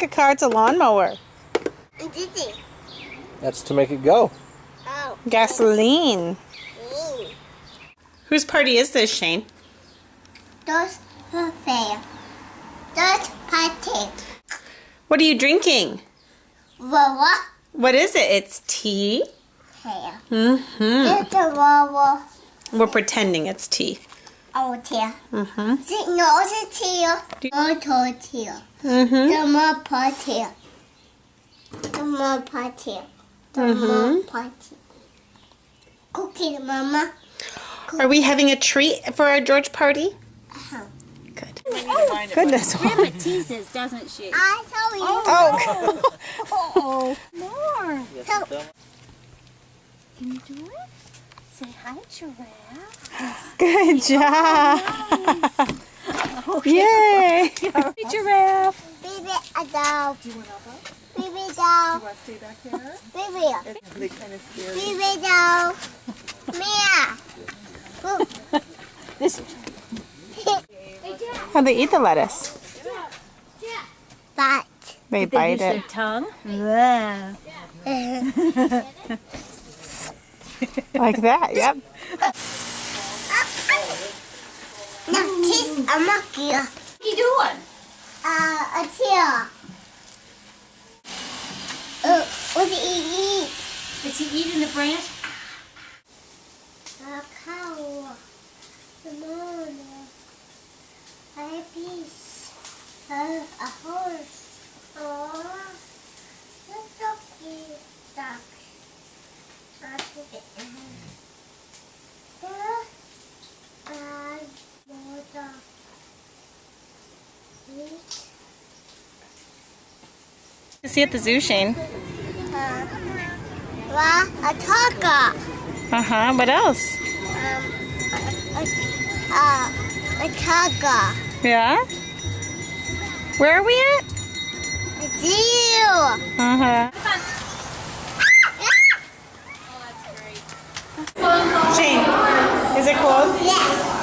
Look, a car. It's a lawnmower. Dizzy. That's to make it go. Oh. Gasoline. Mm. Whose party is this, Shane? Those are fair. Those party. What are you drinking? Wawa. What is it? It's tea. Hair. Mm-hmm. It's a wawa. We're pretending it's tea. Oh, dear. Mm-hmm. No, it's a tear. No, tortilla. Mm-hmm. The more party. The more party. The more party. Cookie, Mama. Are we having a treat for our George party? Uh-huh. Good. Goodness. Grandma teases, doesn't she? I tell you. Oh. Oh, more. Help. Can you do it? Say hi, giraffe. Good job. Yay. Hey, giraffe. Baby, a doll. Do you want to help? Baby doll. Want to stay back there? Baby. They kind of scary. Baby doll. Mia. This. How they eat the lettuce? But. They They bite use their it. tongue. Yeah. Like that, yep. Now taste a monkey. What are you doing? A tail. What did he eat? Is he eating the branch? A cow. A moon. A piece. A horse. Oh, that's so cute. Duck. More duck. See at the zoo, Shane. A tiger. Uh-huh. What else? A tiger. Yeah? Where are we at? A zoo. Uh-huh. Shane, is it cold? Yes.